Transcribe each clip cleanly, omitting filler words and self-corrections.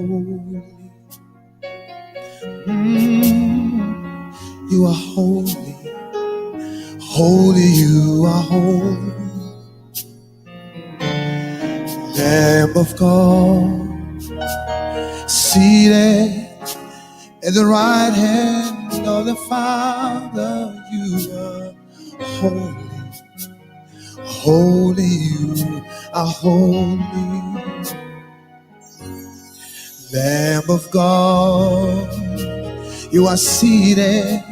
holy. You are holy. Holy, you are holy. Lamb of God, seated at the right hand of the Father, you are holy. Holy, you are holy. Lamb of God, you are seated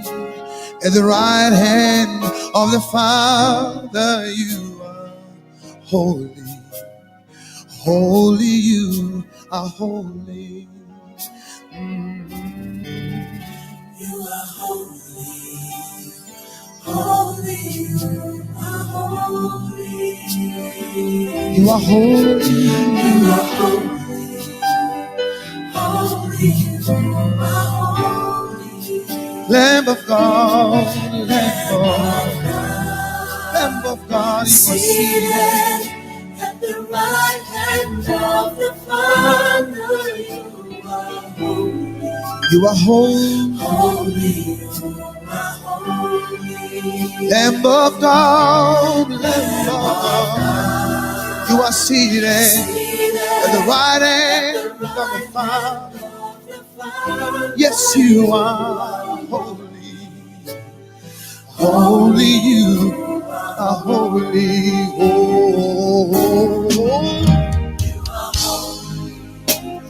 at the right hand of the Father, you are holy. Holy, you are holy. You are holy. Holy, you are holy. You are holy. You are holy. Holy, you are holy. Lamb of God, Lamb of God, you are seated at the right hand of the Father. You are holy. You are holy. Holy, you are holy. Lamb of God, Lamb of God, you are seated at the right hand of the Father. Yes, you are holy. Holy, you are holy. Oh,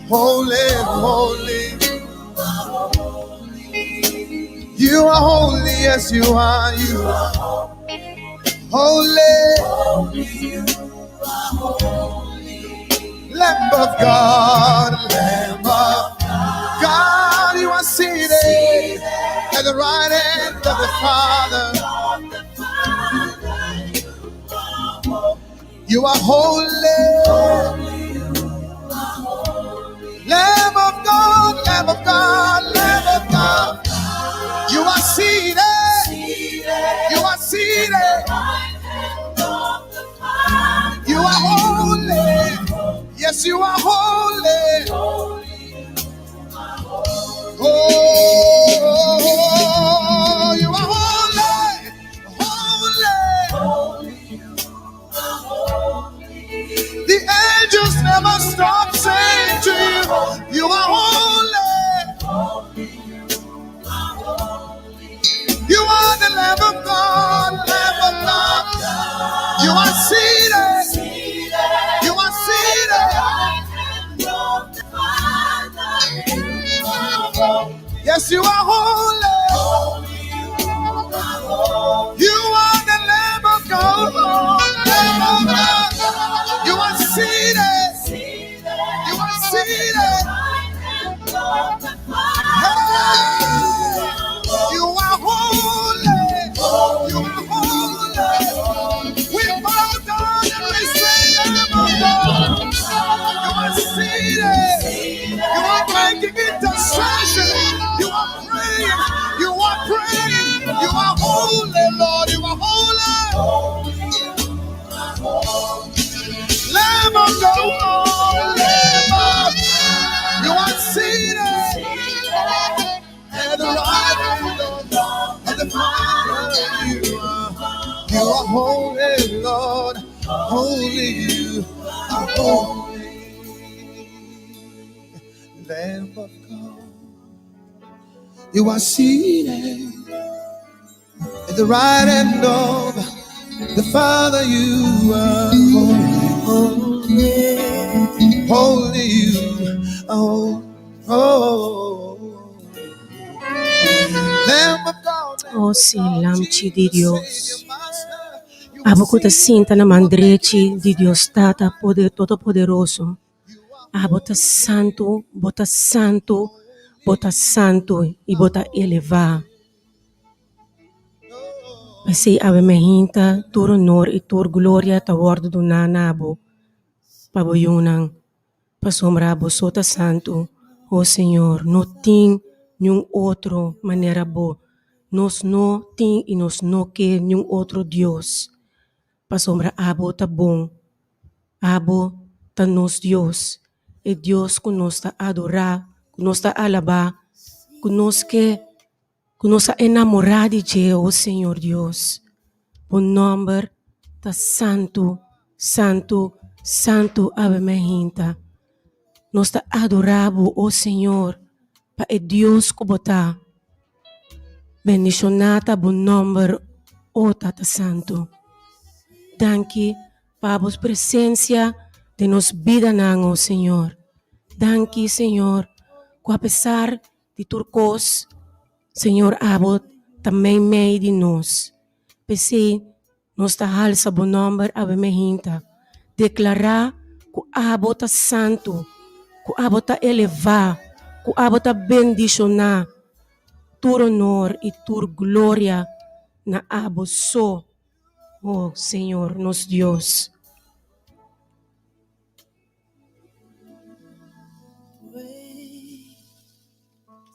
holy, holy. You are holy, yes, you are. You are holy. Lamb of God, Lamb of God, you are seated at the right hand of the Father. You are holy. Lamb of God, Lamb of God, Lamb of God. You are seated. You are seated. You are holy. Yes, you are holy. Oh, you are holy. Holy. The angels never stop saying to you, you are holy. You are the Lamb of God, Lamb of God. You are seated. You are seated. Yes, you are holy. You are the Lamb of God, Lamb of God. You are seated. You are seated. Hey, you are holy. You are holy. We bow down and we say, Lamb of God. You are seated. You are making intercession. You are praying. You are praying. You are holy, Lord. You are holy. Lamb of God. Lamb of God. You are seated at the right hand of the Father. You are holy, Lord. Holy, you are holy. Lamb of God. You are seated at the right hand of the Father. You are holy, holy, holy. You are holy. Lamb of God. Oh, silamci di Dios. Abo ta sinta na mandreci di Dios Tata poder todopoderoso. Abo ta santo, bota santo, bota santo e bota elevar. Pasi ave mehinta, tur honor e tur gloria ta wordo do nanabo. Paboyunang, pasombrabo sota santo. Oh Senhor, no tem nenhum outro maneira boa. Nós não tem e nós não quer nenhum outro Deus. Pasombra abo tá bom. Abo tá nos Deus. e Dios que nos está adorar, que nos está alabar, que nos está enamorar de Dios, oh Señor Dios. O nombre está santo, santo, santo, Ave Maria. Nos está adorado, oh Señor, para Dios que bota. Bendicionata bom nombre, oh Tata Santo. Danke para a presença de nos vida, oh Senhor. Danke, Senhor, que apesar de turcos, Senhor, abot também meio de nós. Pese, nos ta halsa bom nome, ave mehinta. Declarar que abot ta santo, que abot ta elevar, que abot ta bendicionar, tur honor e tur glória na abo so, oh Senhor, nos Deus.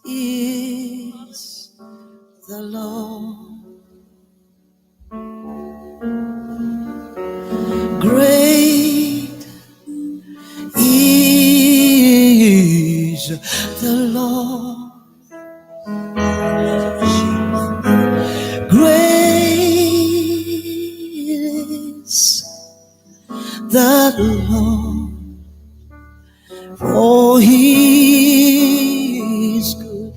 Is the Lord great is the Lord great is the Lord, for he is good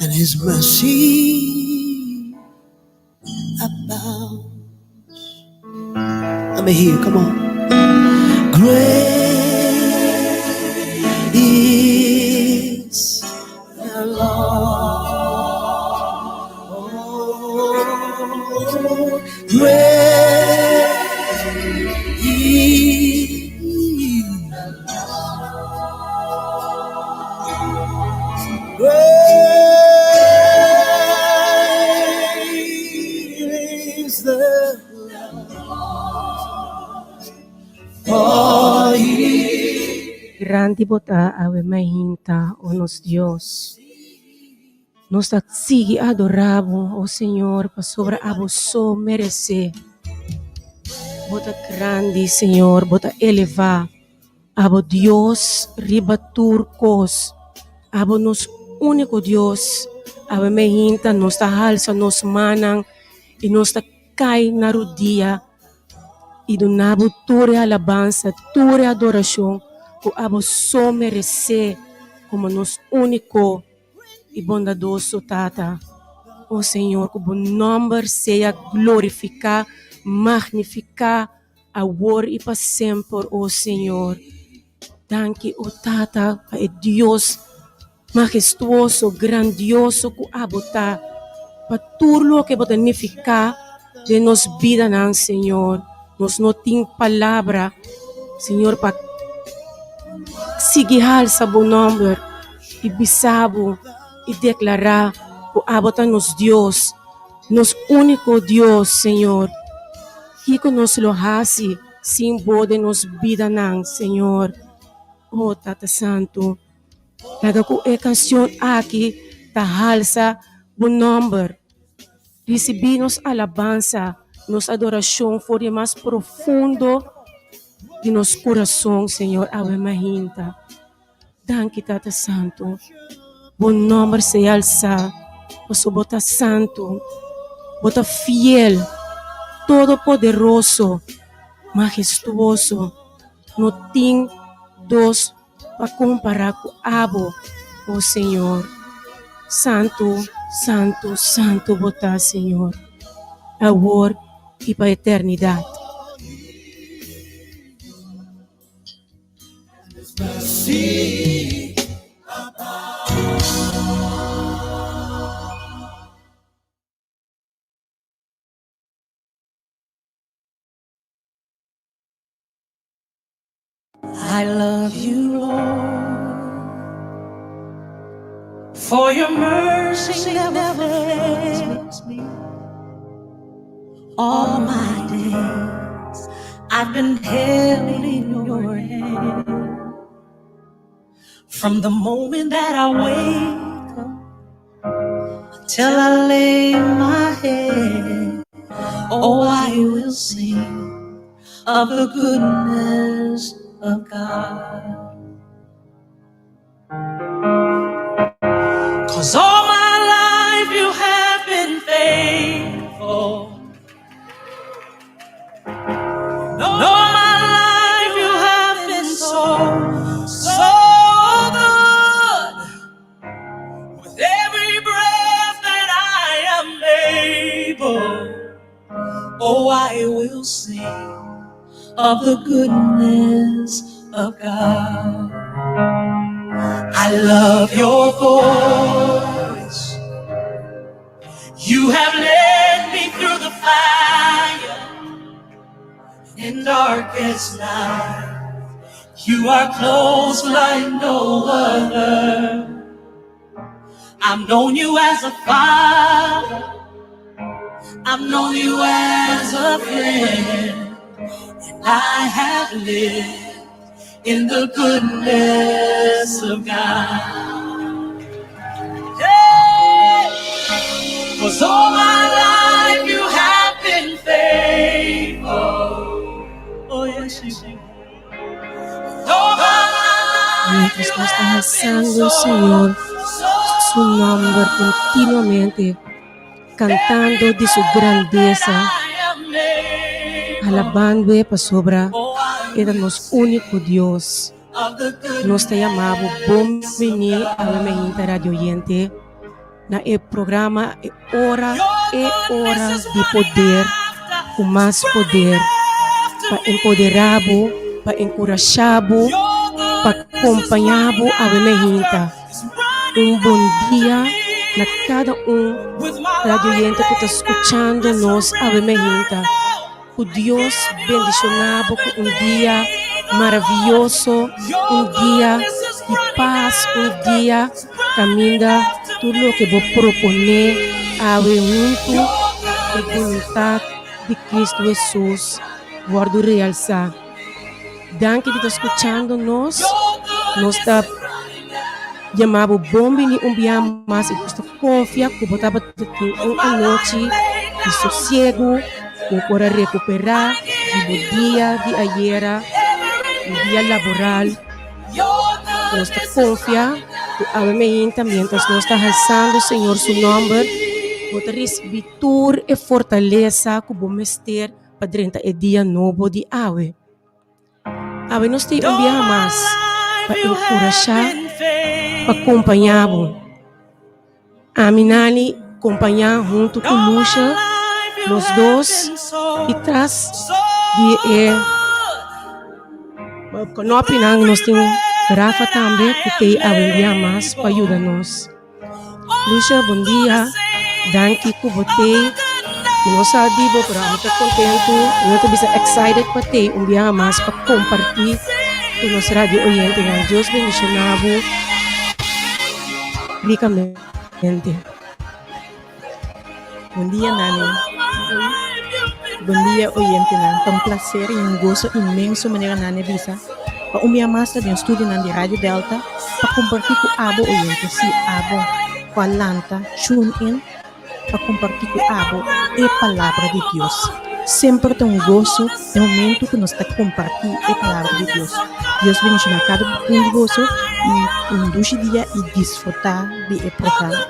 and his mercy abounds. Let me hear you, come on. Great is the Lord. Oh, great is the Lord. Grande bota ave mahinta, o nos Dios. Nos sigue adorabo, oh Senhor, para sobre abo so merecer. Bota grande, Senhor, bota elevar. Abo Dios riba turcos. Abo nos único Dios. Ave mahinta, nos ta halsa, nos manang, e nos ta cai na rodia. E do nabo ture alabança, ture adoração, o abo só merecer como nos único e bondadoso Tata. Oh Senhor, que o bom nome seja glorificar, magnificar, agora e para sempre, oh Senhor. Danke, oh Tata, para Deus majestuoso, grandioso que abo tá, para tudo o que significar de nos vida, não, Senhor. Nos não tem palavra, Senhor, para seguir alça bom nome e bisabo e declarar que abota nos Deus, nos único Deus, Senhor. Que nos lo hace sem de nos vida não, Senhor. Oh, Tata Santo, naga ko canção aqui, ta alça bom nome. Recibimos alabança, nos adoração for o mais profundo de nosso coração, Senhor, Ave Mahinta. Danke, Tata Santo. Bom nome se alça, posso botar santo, botar fiel, todo poderoso, majestuoso. Não tem dois para comparar com Abo, oh Senhor. Santo, santo, santo botar, Senhor. Agora e para a eternidade. I love you, Lord, for your mercy never fails me. All my days I've been held in your hand. From the moment that I wake up till I lay my head, oh, I will sing of the goodness of God. 'Cause all my life you have been faithful. All my life you have been so, so good. With every breath that I am able, oh, I will sing of the goodness of God. I love your voice. You have led me through the fire in darkest night. You are close like no other. I've known you as a father. I've known you as a friend. I have lived in the goodness of God. Hey! 'Cause all my life you have been faithful. Oh yes, you have. All my life Mientras you nos está have been alzando, so, Señor, so su nombre continuamente, cantando de su grandeza, alabando para sobra, éramos único Dios. Nos te llamamos bom venir a la mejita radio oyente, na el programa hora de poder, com mais poder, para empoderar, para encorajar, para acompanhar a la mejita. Bom dia na cada radio oyente que está escuchando nos a la mejita. Que Dios bendicionado con dia maravilloso, dia de paz, dia caminha tudo lo que vou proponer a junto a vontade de Cristo Jesus. Guardo realçar. Danke que está escuchando nos está chamado bom venir dia mais e você confia que botava uma noite de sossego, para recuperar do dia de ayer, o dia laboral. Nós confia que a mim também nós está alçando, Senhor, seu nome, para receber e fortaleza que vamos ter para dentro do dia novo de Ave. Ave nós tem dia mais para encorajar, para acompanhar. A Minani acompanhar junto com Lucia, nós dois, e traz de Konopi nang nós tem Rafa também que tem a dia mais para ajudar-nos. Lucia, bom dia. Danke que você nós adibo para muito contento, muito bisa excited para ter dia mais para compartilhar com nós radio oyente. Deus bendicionado ricamente. Bom dia, Nani. Bom dia, oyente. É um prazer e gozo imenso maneira Nani visa para minha massa de estúdio na Rádio Delta para compartilhar com abo oyente se abo com a lanta tune in para compartilhar com abo a palavra de Deus. Sempre tem gozo no momento que nós está compartilhando a palavra de Deus. Deus bendiga cada gozo e induz dia e desfrutar de programa.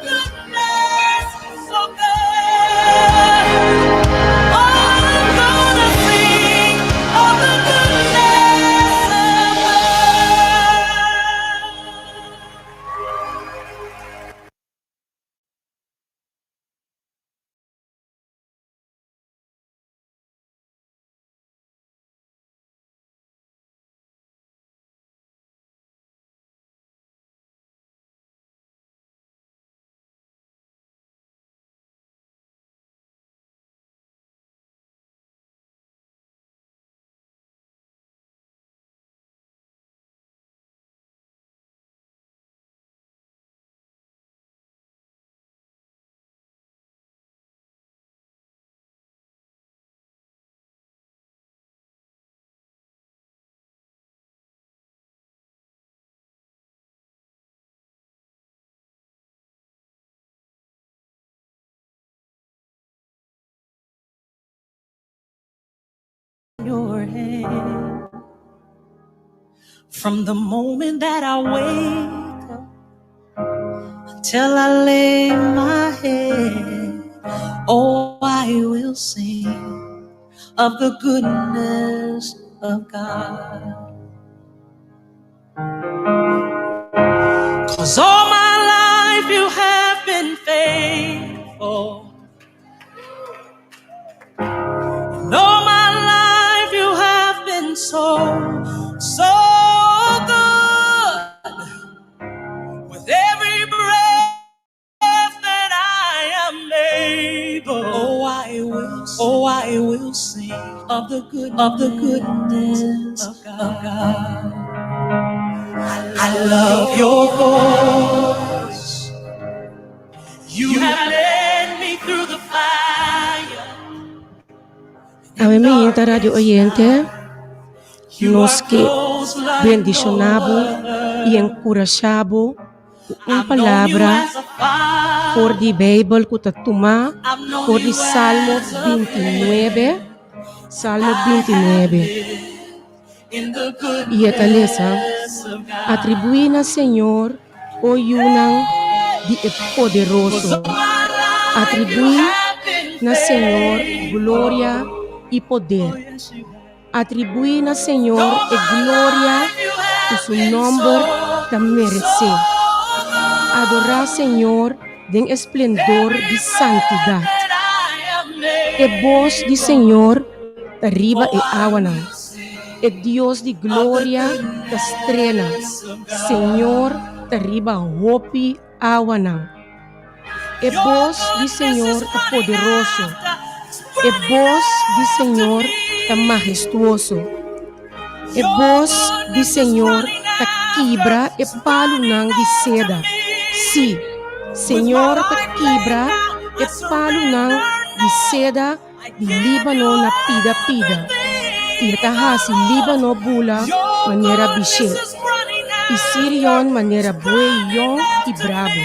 Your hand. From the moment that I wake up till I lay my head, oh, I will sing of the goodness of God. 'Cause all my life you have been faithful. And all my life you have been so good. With every breath that I am able, oh, I will sing of the goodness of God. I love your voice. You have led me through the fire. Ave Mehinta, radio oyente, nos que bendicionamos e encorajamos com palavra por di Bible que toma por di Salmo 29, Salmo 29. E esta lesa atribui na Senhor o yunang di poderoso. Atribui na Senhor glória e poder. Atribui na Senhor e glória que su nombre te merece. Adorar Senhor em esplendor de santidade. E voz de Senhor arriba e aguanang. E Deus de glória te estrena. Senhor te arriba hopi aguanang. E voz de Senhor te poderoso. E voz de Senhor te majestuoso. E voz de Senhor te quebra e palo nang de seda. Sim, Senhor te quebra e palo nang de seda de Líbano na pida. E te hasi Líbano bula maneira biche. E Sirion maneira bueyong e bravo.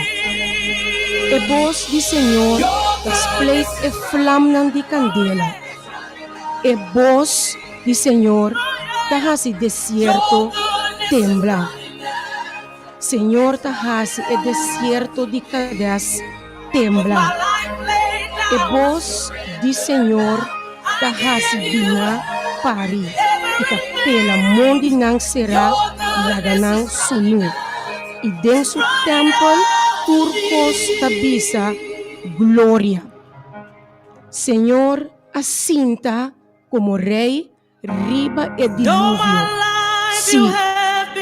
E voz de Senhor te spleet e flam nang de candela. E voz de Senhor te hasi desierto tembla. Senhor te hasi e desierto de Cades tembla. E voz de Senhor te hasi bina pari. E te pela mundi nang será laganang sunu. E den su templo turcos tabisa glória. Senhor assinta como rei riba e diluvio. Sim,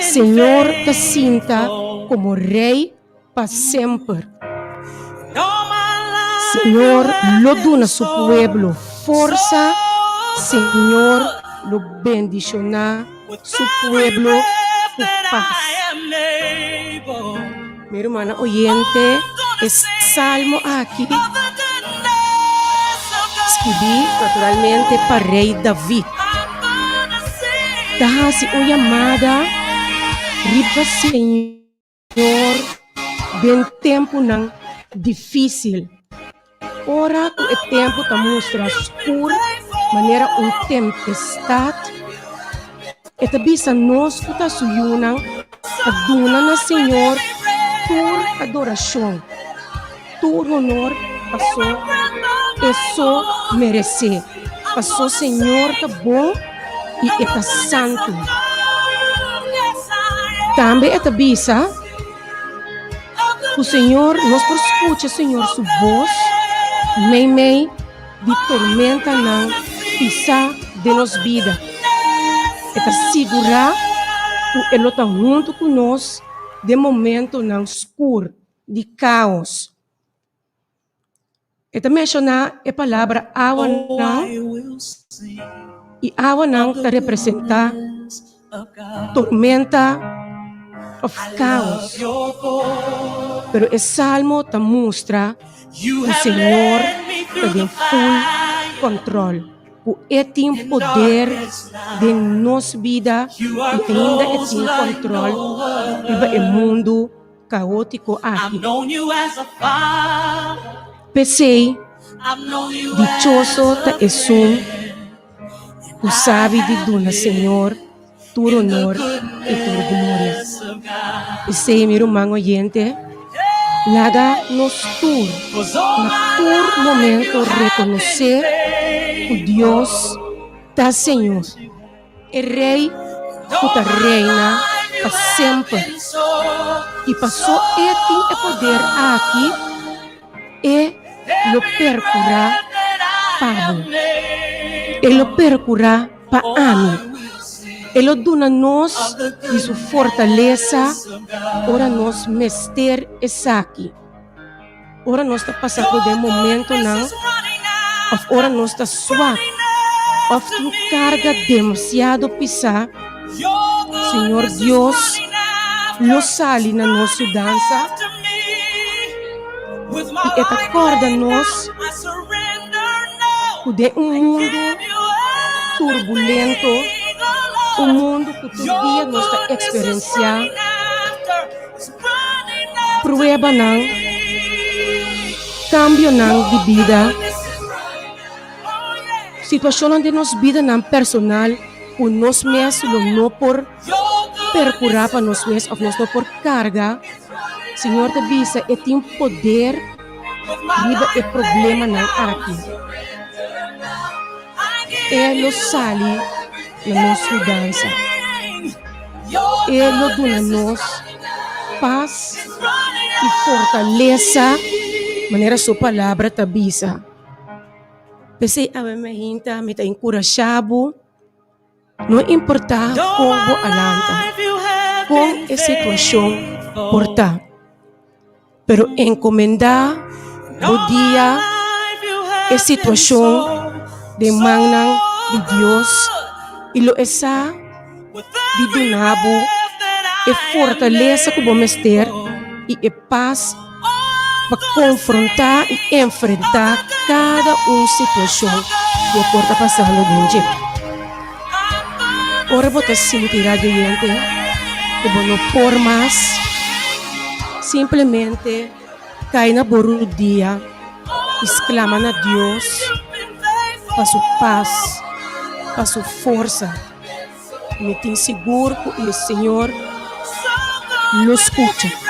Senhor te sinta como rei para sempre. Senhor lo dona su pueblo força. Senhor lo bendiciona su pueblo con paz. Mi hermana oyente, es salmo aquí escribí naturalmente para rei David. Dahasi o llamada riba Senhor ben tempo nang difícil. Ora que o tempo te mostra escuro, maneira tempestade. E te bisa nós que ta suyunang aduna na Senhor por adoração. Tur honor passou e só merece. Passou Senhor tá bom e tá santo. Também é bisa o Senhor nos escuta Senhor sua voz, mei de tormenta não pisa de nos vida. E tá segura que Ele está junto conosco de momento não escuro, de caos. E também menciona a palavra awa não, e awa não te representa tormenta of caos. Pero o salmo te mostra que o Senhor tem full control. Que tem poder de nossa vida e ainda tem control sobre o mundo caótico aqui. Pensei, dichoso te es que sabe de dona Senhor tu honor y tu gloria. Ese mi hermano oyente, nada nos tur, na tur momento reconocer que Dios está Señor, el Rey que reina para siempre. Y pasó el poder aquí e lo percurá Pablo. E lo percurá para mí. Ele dona-nos de sua fortaleza. Ora nos mester essa aqui. Ora nós está passando de momento não. Ora nós está suave. Of tu carga demasiado pesada. Senhor Deus, lo sali na nossa dança. E acorda-nos de mundo turbulento, mundo que todavía nós está experienciando. Prueba não, cambio não de vida. Situação de nossa vida não personal, o nós mesmos não por percurar para nós mesmos, ou nós não por carga. Senhor te avisa, e tem poder de o problema não aqui. Ele sale na nossa dança. Ele dona-nos paz e fortaleza, maneira sua palavra te avisa. Pensei, a minha gente me está encorajado, não importa como alanta, com a situação porta, pero encomendar o dia, a situação demanda de Deus e lo essa de donabo e fortaleza que vamos ter e paz para confrontar e enfrentar cada situação que porta passando dentro. Ora você sentirá de gente que não por mais simplesmente cai na borudia, exclama a Deus para sua paz, para sua força. Me tem seguro que o Senhor lo escuta.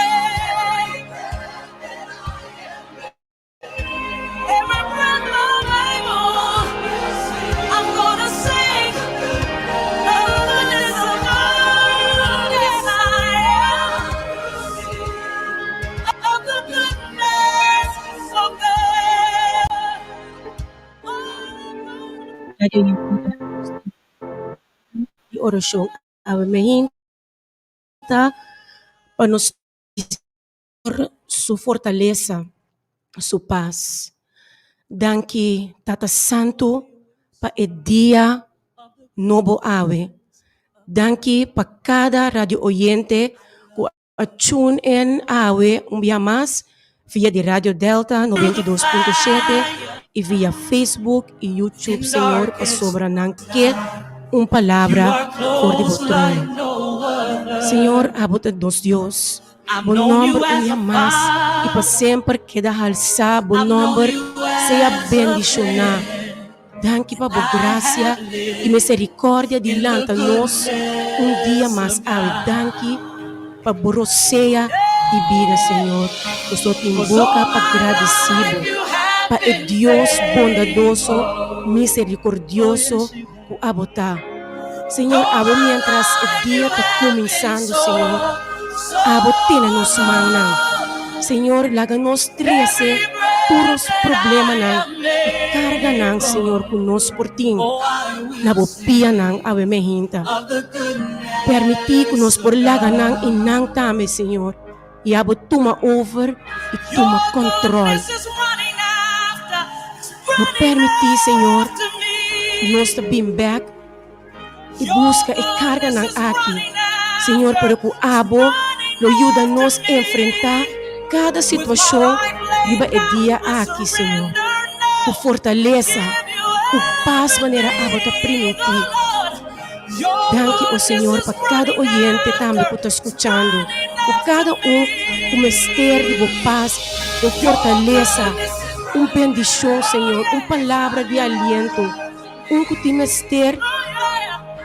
Oração aumenta para nos sua fortaleza, sua paz. Danke, Tata Santo, para o dia novo ave. Danke para cada radio oyente que tune in ave dia mais via de Radio Delta 92.7 e via Facebook e YouTube, Senhor, para sobrar que palavra por de trono. Senhor, abota-nos Deus. Bom nome dia mais e para sempre queda alçar. Bom nome seja bendicionado. Danke para a graça e misericórdia dilante nós dia mais. Danke para a borroceia de vida, Senhor. Eu só tenho boca para agradecido. Para o Deus bondadoso, misericordioso, que abotar. Senhor, abo mientras o dia está começando, Senhor, abo tiene nos mãos. Senhor, laga-nos 13 puros problemas e carga, Senhor, conosco por ti. Nabo pia, abo me hinta. Permitir que nos por laga, e não tame, Senhor. E abo toma over e toma controle. Não permitir, Senhor, nós te bring back e busca e carga aqui. Senhor, para que o abo lo ajuda-nos a enfrentar cada situação e o dia aqui, Senhor. Com fortaleza, com paz, maneira abo te permitir. Danke, o Senhor, para cada oyente também que está escutando. Por cada com mistério de paz, de fortaleza, bendição, Senhor, palavra de aliento, que tem mistério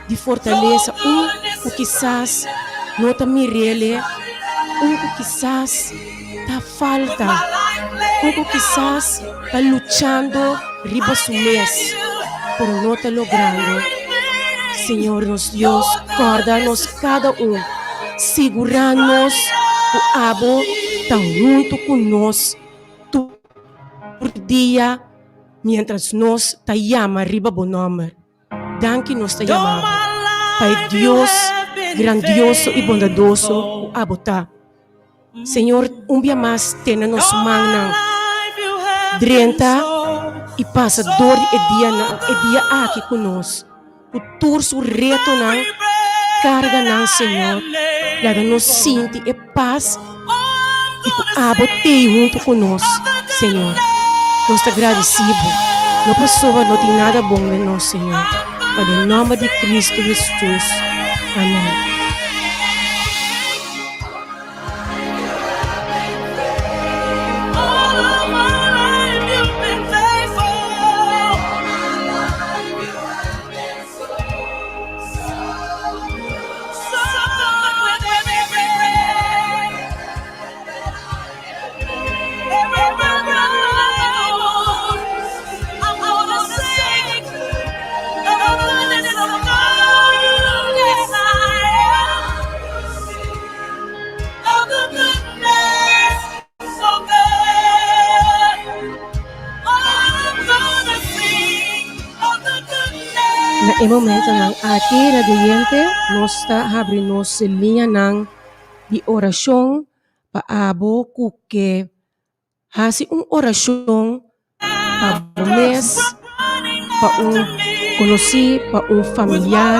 de fortaleza, o quizás no está mirele, o quizás está falta, o quizás está luchando riba su mes, pero no está logrando. Señor nos Dios, guarda-nos cada segura-nos o abo está junto conosco por dia, mientras nos te llama riba bom nome. Danke nos te llamaba. Pai Dios, grandioso y bondadoso, o abo tá. Senhor, dia mais tena nos mangnang drenta e passa dor e dia aqui conosco. O torso reto não carga não, Senhor. Lada nos sinti e paz e o abo te junto conosco, Senhor. Nós te agradecemos. Não passou, não tem nada bom de nós, Senhor. Mas em nome de Cristo Jesus. Amém. Na momento ng ating radioyente, nós está abrindo nossa linha de oração paabo kuke hasi oração pa mês pa conheci pa familiar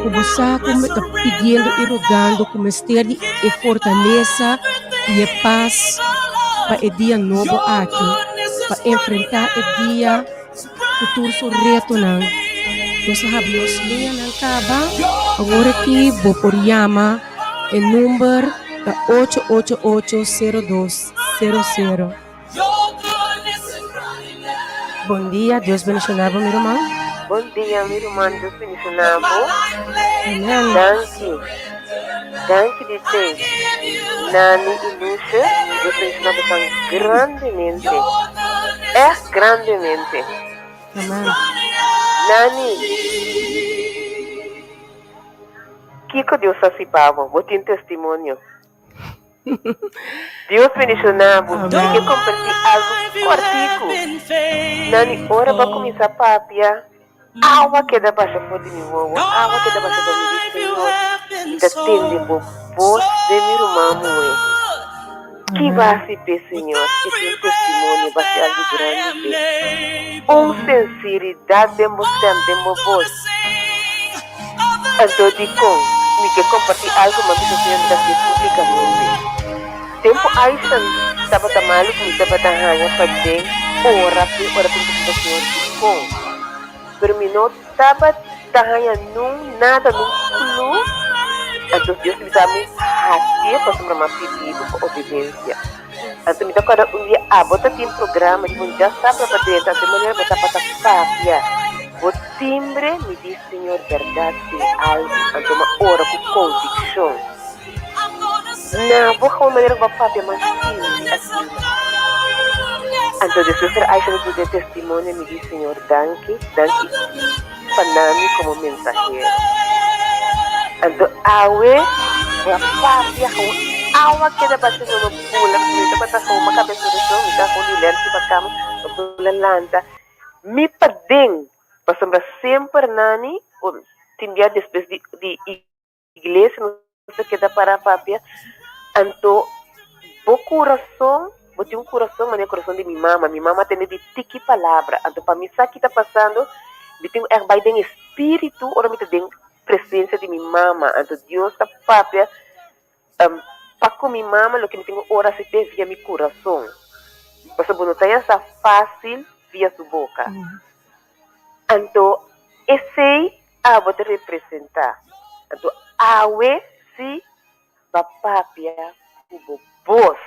kubusa como está pedindo e rogando como esteja e fortaleza e paz pa e dia novo aqui pa enfrentar e dia futuro so reto nang nós abrimos linha ng kaba agora aqui bo por llama el número da 888-0200. Bom dia, Deus bendicionava, meu irmão. Bom dia, meu irmão, Deus bendicionava. Amém. Danke de ter. Nani e Lúcia, Deus bendicionava grandemente. Grandemente. Amém. Nani, Kiko Deus assipava, vou ter testemunho. Deus mencionava, que compartilhar algo cortico. Nani, ora vai começar a papia. Água que dá para fora de mim, água que dá para fora de mim, Senhor. E da tende por voz de meu irmão, que vai se ver, Senhor, esse testemunho vai ser algo grande. Sinceridade demonstrando de uma voz. Então, digo, me que compartilhar algo, mas isso é daqui publicamente. Tempo aí estava tão mal, me estava tão ranha para dizer, ora para o Senhor, digo. Pero me não estava tão ranha nada, num clube. Então, Deus me dá me racia para ser uma pedido para obediência. Então, me dá cada dia, bota tem programa, de já sabe para dentro, de maneira botar para papia. O timbre me diz, Senhor, verdade, algo, então uma hora com convicção. Não, vou com uma maneira que vai papia, mas sim, assim. Então, depois de Aisha me deu testemunho, me diz, Senhor, danke, para mim como mensageiro. Então, vou papia, awa que dá para ser no pula, me dá para ser uma cabeça de chão, me dá com o lente para cama, pula lanta, me pedem. Passamos sempre nani, tem dia depois de igreja, não sei o que dá para a papia. Então, o coração, eu tenho um coração, mas é o coração de minha mama tem de tiki palavra. Então, para mim, sabe o que está passando? Eu tenho um espírito, ou eu tenho presença de minha mama. Então, Deus está papia, para com minha mama, o que eu tenho ora se ter via meu coração. Porque não tem essa fácil via sua boca. Então, esse vou te representar. Então, awe si papapia kubo boss.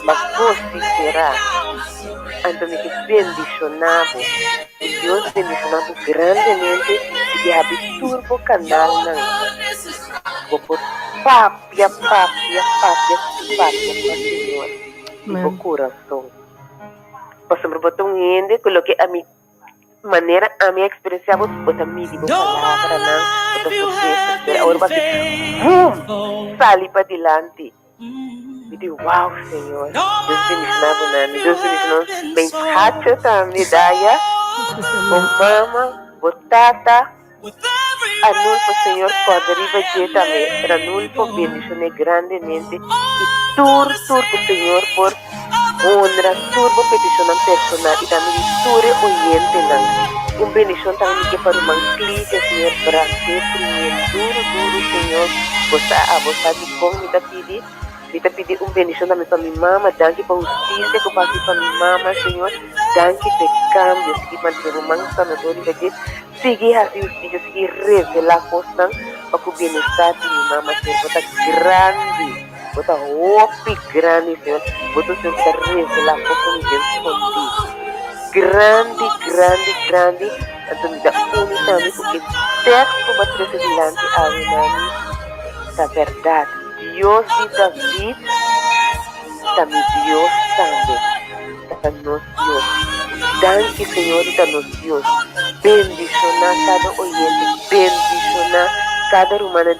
Mas se será. Então, me que bendicionado. Deus bendicionado grandemente. E abre turbo canal. por papia, Senhor, e o coração. Passamos botão ende, coloquei a minha maneira, a minha experiência, vos bota mim de palavra, não, bota você, agora vai sali para dilante. E digo, uau, Senhor, Deus me ensinava nada, Deus me ensinou bem hacha também, daya, o mama, botata, anulfo, Senhor, quadriva de também, anulfo, bendicionei grandemente, e tur, Senhor, por honra, turbo peticionam personal, e também ture oyente, não, bendição também que para uma clique, Senhor, braço, primeiro, duro, Senhor, você de como me pedi, Kita pedi bendição também para minha mama, danke para justiça que eu passei para minha mama, Senhor, danke por câmbio, que manter o manso sanador e que seguir a justiça, seguir revelar coisas para que o bem-estar de minha mama, Senhor, bota grande, bota roupa grande, Senhor, bota o Senhor para revelar coisas de Deus grande, então me dá também, porque texto para trazer dilante a minha da verdade. Dios de David, também Deus também, da nosso Deus. Danke, Senhor, da nosso Deus. Bendicionar cada oyente, bendicionar cada romana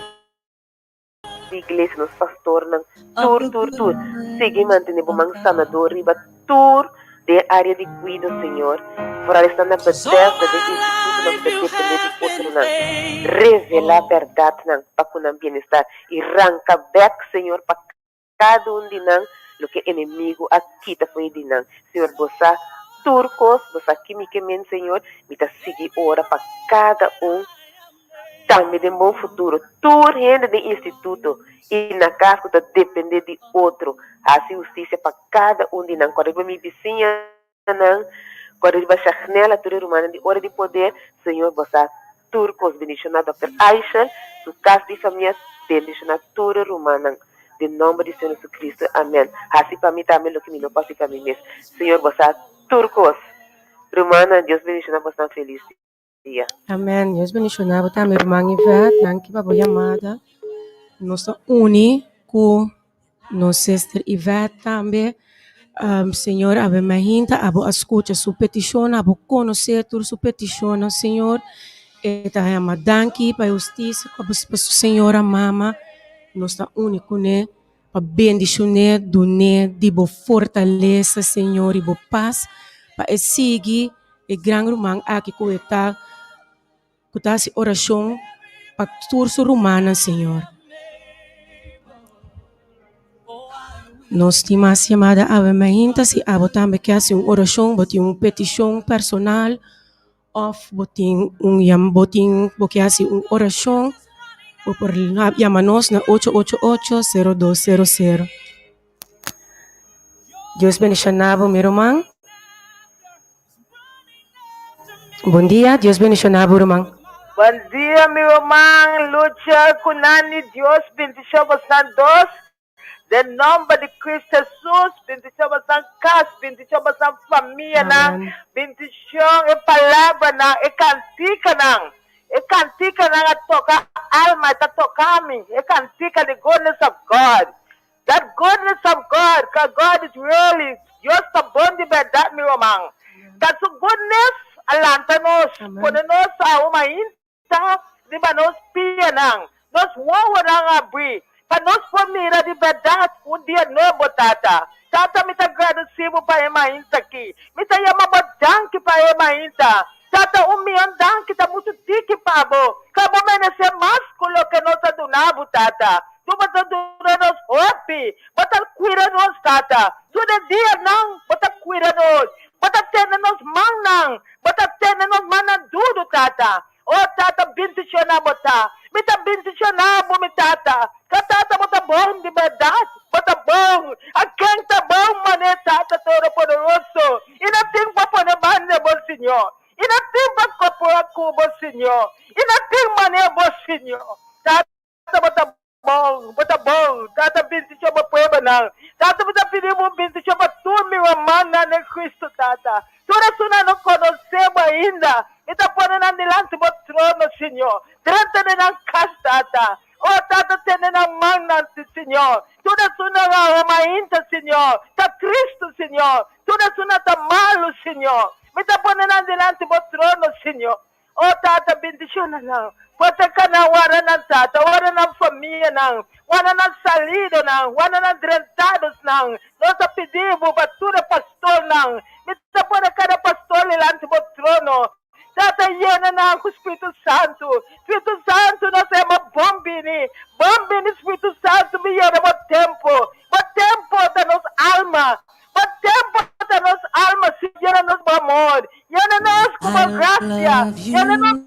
de igreja, nos pastor, tur. Sigue mantendo o sanador, riba tur de área de cuido, Senhor. Por estar na Bethesda, de instituto, não depender de outro, não. Revelar a verdade, não, para que não bem-estar. E arranca back, Senhor, para cada de nós, o que inimigo aqui está foi de nós. Senhor, você turcos, você quimicamente, Senhor, me está seguir ora para cada também de um bom futuro. Tur rende de instituto e na casa está depender de outro. A justiça para cada de nós. Quando eu me vizinha, não. Quando eu baixar nela, a turma humana de hora de poder, Senhor, você turcos, bendicionar Dr. Aisha, su casa de família, bendicionar turma humana. De nome de Senhor Jesus Cristo, amém. Assim para mim também, o que me não passa para mim mesmo. Senhor, você turcos, romana, Deus bendicionar você feliz dia. Amém. Deus bendicionar você, minha irmã Ivete. Danke para a chamada. Nós uni com nossa sister Ivete também. Senhor, ave mahinta, abo escuta sua petição, abo conhecer toda sua petição, Senhor. Eta é danke para a justiça, para a Senhora Mama. Nós está único, né? Para bendicionar, donar, de boa fortaleza, Senhor, e boa paz. Para seguir, e grande irmão aqui que está essa oração para todos os romanos, Senhor. Nós temos chamada Ave Mahinta, se abo também quer uma oração, botem uma petição personal, ou botem quer uma oração, ou por chamar-nos na 888-0200. Deus bendicionava, meu irmão. Bom dia, Deus bendicionava, irmão. Bom dia, meu irmão. Lucha Kunani, Deus bendicionava vocês dois. De nome de Cristo Jesus, bendição a casa, bendição a família, bendição a palavra, a cantica, a tocar alma, a tocar me, a cantica the goodness of God. That goodness of God, because God is really just a bom de verdade, meu irmão. That's a goodness, alanta-nos, quando-nos a uma inta, de nos pia, nos voa na abrir. Para nós família de verdade, dia novo, Tata. Tata, me está agradecido para a mãe aqui. Me está chamando danke para a mãe. Tata, milhão danke, está muito tique, Pabo. Acabou de merecer mais que nós adunamos, Tata. Tu vai adorar nos hopi. Bota cuida nos, Tata. Todo dia, não. Bota cuida nos. Bota tendo nos mão, não. Bota tendo nos mão, tudo, Tata. Oh, Tata, bendicionar, bota. Me está bendicionando, me, Tata. Tata, bota bom de verdade. Bota bom. A quem tá bom, mané, Tata, todo poderoso. E não tem para poner banda, bom Senhor. E não tem para corporar com bom Senhor. E não tem mané, bom Senhor. Tata, bota bom. Tata, bendição para o povo, não. Tata, bota pedir uma bendição para tu, meu irmão, né, Cristo, Tata. Toda sua não conhecemos ainda. E está pondo delante do trono, Senhor. Trata de não casa, Tata. Oh, Tata, tenen ang mangnanti, Senhor. Tudo suna nga mainta, Senhor. Ta Cristo, Senhor. Tudo suna ta malo, Senhor. Mita po na nandilante mo trono, Senhor. Oh, Tata, bendisyon na lang. Pwede ka na wala ng tata, wala ng pamilya ng, wala ng salido ng, wala ng drentados ng, nosa pedibo, batura pastor ng, mita po na kada pastor nilante mo trono. Tata, yan na ang Espiritu Santo. Espiritu Santo, nasa mabombini. Bombini, Espiritu Santo, miyan mo tempo. Tempo da nos alma. Tempo da nos alma, Senhor, a nos amor. Yan na nos como gracia. Yan na nos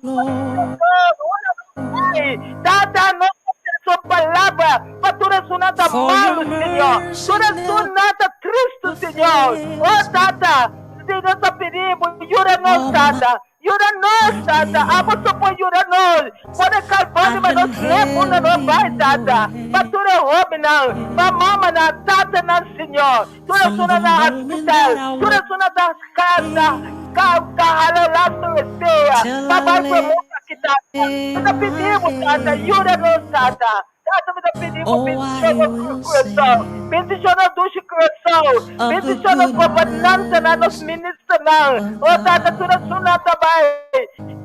Tata, nos sua palavra, patura sunata malo, Senhor. Tura sunata Cristo, Senhor. Oh, Tata, se nós pedimos, jura nós, Tata. Jura nós, Tata. Amo só por jura nós. Pode calvar, mas nós lemos na nós vai, Tata. Patura rouba, não. Mamama, na Tata, não, Senhor. Tura sunata hospital. Tura sunata casa. Kahalo lasto esteia. Papai foi muito aqui, Tata. Nós pedimos, Tata. Jura nós, Tata. Tata, nós pedimos, bendição coração. Bendição na ducha coração. Bendição na governança, na nos ministros, não. Oh, Tata, tudo sunata vai.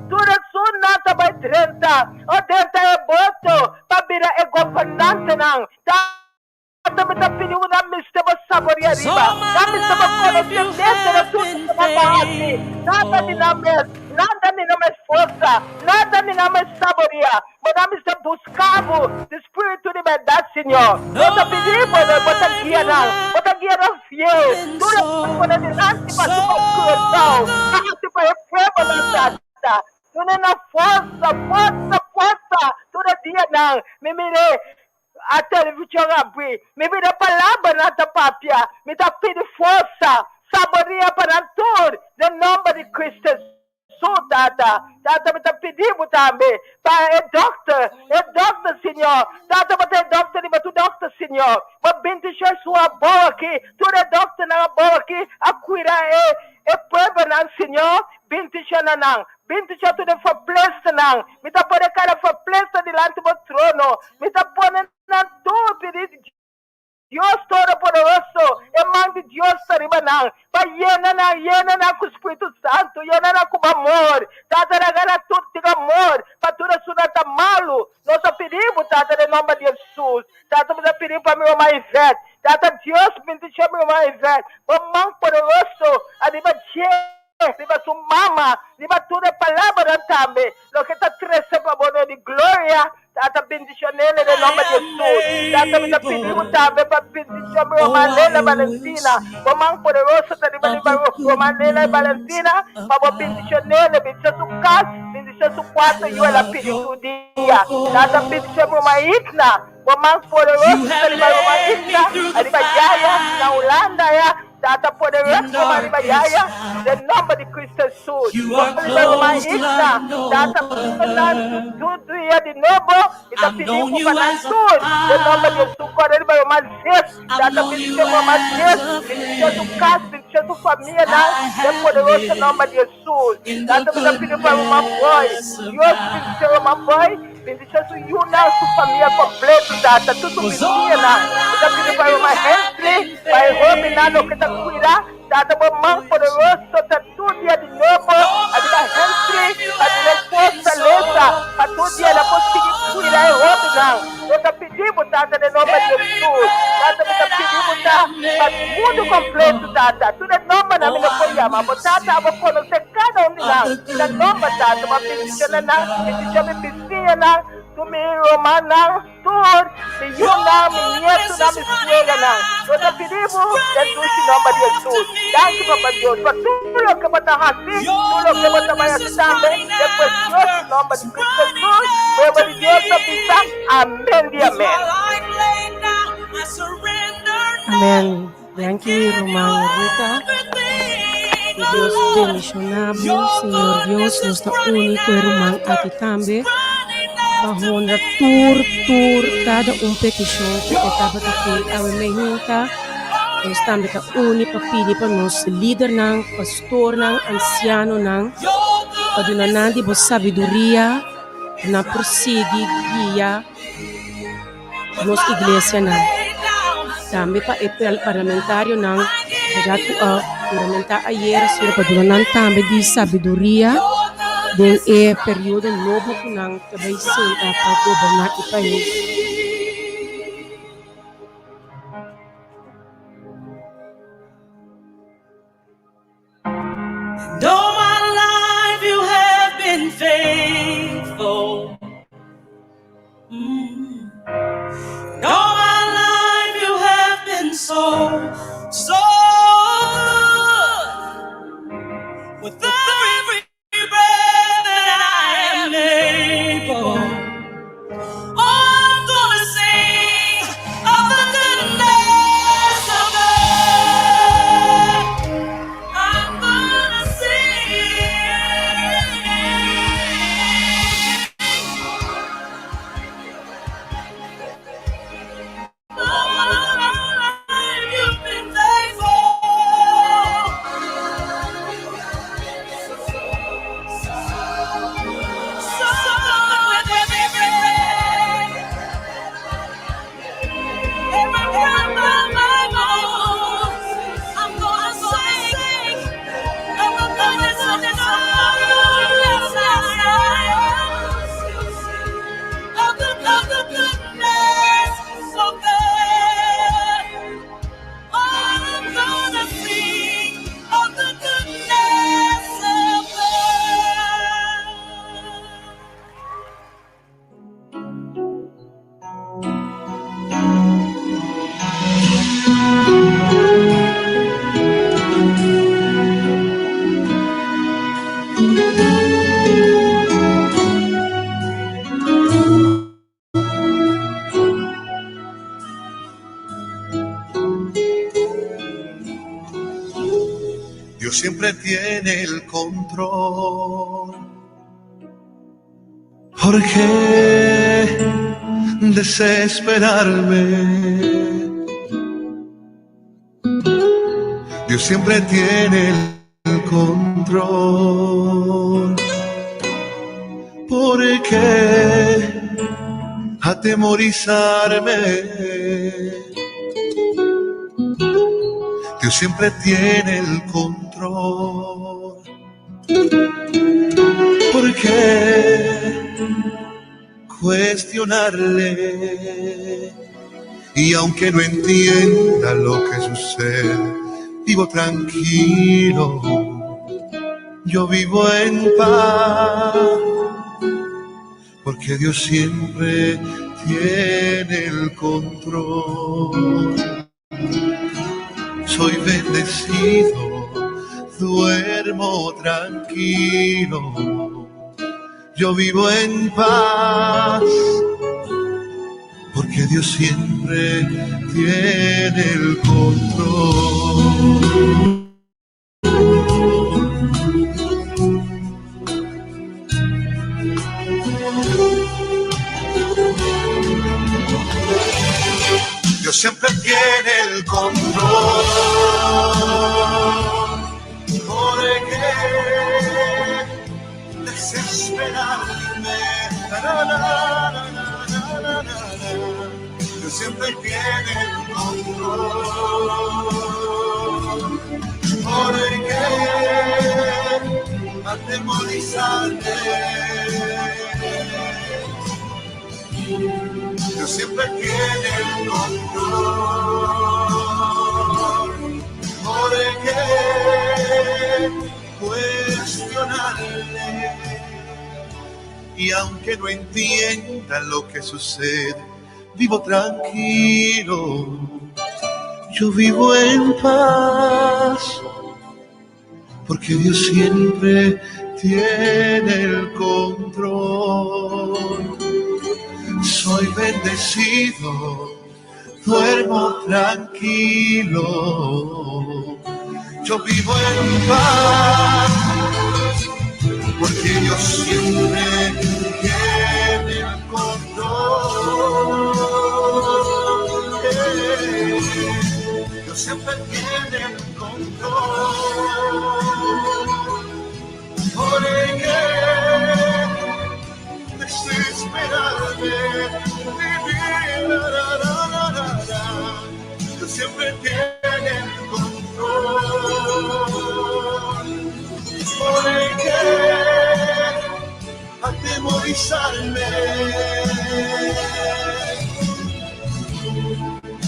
Tudo sunata vai 30. Oh, 30 é boto. Pabira é governante, não. Tata, kita pilih na mista mo saboria riba. Kami sa conocimiento na tudo sa bahati. Nada ni namin força. Nada ni namin saboria. Madami sa buscavo do Espírito de verdade, Senhor. Nós pedimos, bota guia não fiel. Tudo por delante para o coração. Nada para reprova na Tata. Tudo na força. Todo dia não. Me mire. A televisão abrir, me vira palavra na tapapia, me dá pede força, saboria para tudo, no nome de Cristo Jesus, Tata. Tata, me dá pedido também, para o doctor, Senhor. Tata, me dá doctor, Senhor. Mas bendição sua boa aqui, tudo é doctor na boa aqui, a cuidar é prova, não, Senhor. Bendição não. Bendição tudo for place não. Me dá por cara for place delante do trono. Me dá por na tudo pedir Deus todo poderoso. É mão de Deus arriba não. Para llena na com o Espírito Santo, llena na com amor. Tata na gana tudo de amor. Para tudo isso não tá malo. Nós pedimos, Tata, em nome de Jesus. Tata, me pedimos para meu irmão Ivete. Tata, Deus bendição meu irmão Ivete. Para mão poderoso, arriba Riba su mama, riba tudo palavra também. Lo que está crescendo para bono de glória, Tata bendição nele em nome de Jesus. Tata me pedimos também para bendição meu Manela Valentina. Mamãe poderosa, tá riba Manela Valentina, para bendição nele, bendição su casa, bendição su quarto e ela pediu o dia. Tata bendição meu Maitna, mamãe poderosa, tá riba Maitna, riba Jaya, na Holanda ya. Tata poderoso, Maria Yaya, em nome de Cristo Jesus. Tata, tudo ia de novo, e tá pedindo para tudo, em nome de Jesus. Quando ele vai mais cedo, Tata pedindo mais cedo, bendição do caso, bendição da família, em poderoso em nome de Jesus. Tata me pedindo para uma boy, Deus bendição uma boy, bendição sua família completa, Tata, tudo menina, tá pedindo para uma Hensley, para Robin, no que tá cuidar, Tata, mamãe poderoso, tá tudo dia de novo, a vida Hensley, a vida fortaleza, a tudo dia ela conseguir cuidar, Robin, não. Eu tá pedindo, Tata, em nome de Jesus. Tata, me tá pedindo, tá, tudo completo, Tata, tudo é nome na minha folha, mas Tata, eu vou conhecer cada um de nós, é nome, Tata, uma bendição na, bendição me piscina, tu me romana, tudo, me yuna, me nieto, na me esquerda, eu tá pedindo, Jesus, em nome de Jesus. Danke, Papa Deus, para tudo o que você está fazendo, tudo o que você vai fazer também, depois Deus, em nome de Cristo Jesus, o nome de Deus, tá pensando, amém e amém. Amen. Thank you, Romana Rita. Que Deus bendicionamos, Senhor Deus, nuestro único irmão aqui também. Bahonda tur cada petição que estava aqui a mehinta. Nós também ka única pili para nós líder nang, pastor nang, anciano nang, aduna nandi bo sabedoria na prosseguir guia nos iglesia na. Dami pa parlamentaryo ng parlamentar ayer sila padulan tambe di sabiduria din periodo nobo ko ng kabaysin pag-gobernar ipaís. All my life you have been faithful. All my life you have been so good. With every breath that I am able, I'm gonna sing of the goodness of God. I'm gonna sing. All my life you've been faithful. So good with every breath of my bones. I'm gonna sing of the goodness of God. Yes, I am. Of the goodness of God. I'm gonna sing of the goodness of God. Dios siempre tiene el control. ¿Por qué desesperarme? Dios siempre tiene el control. ¿Por qué atemorizarme? Dios siempre tiene el control. ¿Por qué cuestionarle? Y aunque no entienda lo que sucede, vivo tranquilo, yo vivo en paz, porque Dios siempre tiene el control. Soy bendecido, duermo tranquilo, yo vivo en paz, porque Dios siempre tiene el control. Dios siempre tiene el control. ¿Por qué desesperarme? Dios siempre tiene el control. ¿Por qué atemorizarme? Dios siempre tiene el control. ¿Por qué cuestionarle? Y aunque no entienda lo que sucede, vivo tranquilo, yo vivo en paz, porque Dios siempre tiene el control. Soy bendecido, duermo tranquilo, yo vivo en paz, porque Dios siempre tiene el control. Dios siempre tiene el control. ¿Por qué desesperarme? Vivir siempre tiene el control. ¿Por qué atemorizarme?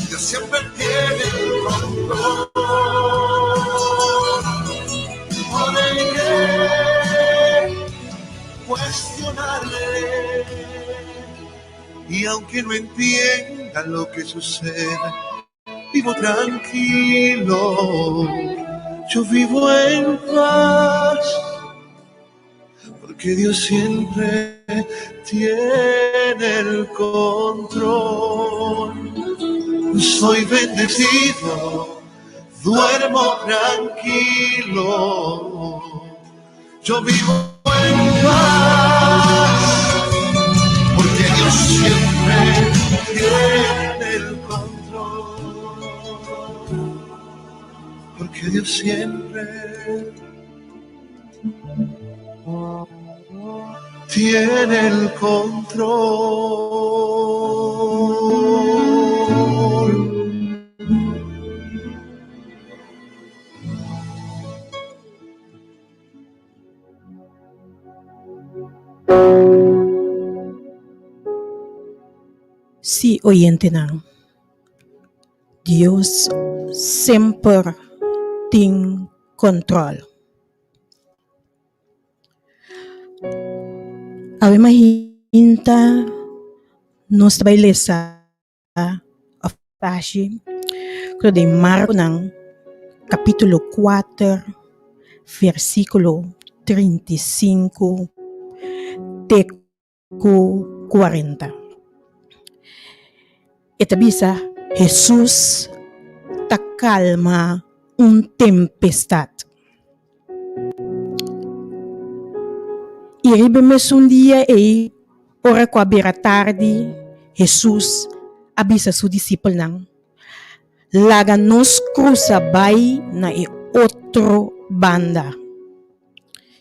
Dios siempre tiene el control. ¿Por qué cuestionarle? Y aunque no entienda lo que sucede, vivo tranquilo, yo vivo en paz, porque Dios siempre tiene el control. Soy bendecido, duermo tranquilo, yo vivo en paz, porque Dios siempre tiene el control, porque Dios siempre tiene el control. Si oyente nang, Dios sempre tem control. Ave mahinta nos trabalhesa a faixa de Marco nang capítulo 4 versículo 35 teco 40. Ita bisa Jesus ta calma tempestad. E ribemes dia ora com a beira tarde, Jesus avisa su discípulo nang laga nos cruza bai na outro banda.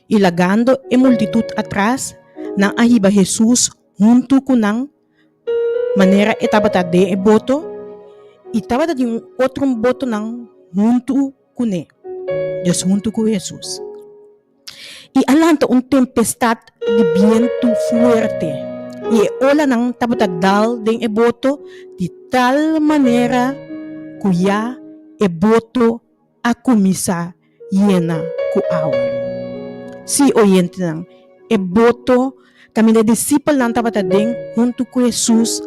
E lagando multitud atrás nang ahiba Jesus junto com nang maneira estava de boto e estava de outro boto nang junto com ele. Deus junto com Jesus. E alanta tempestad de viento fuerte. E ola nang estava dal de boto de tal maneira que ya boto a começar llena com água. Si oyente nang boto kami na discípulo nang estava junto com Jesus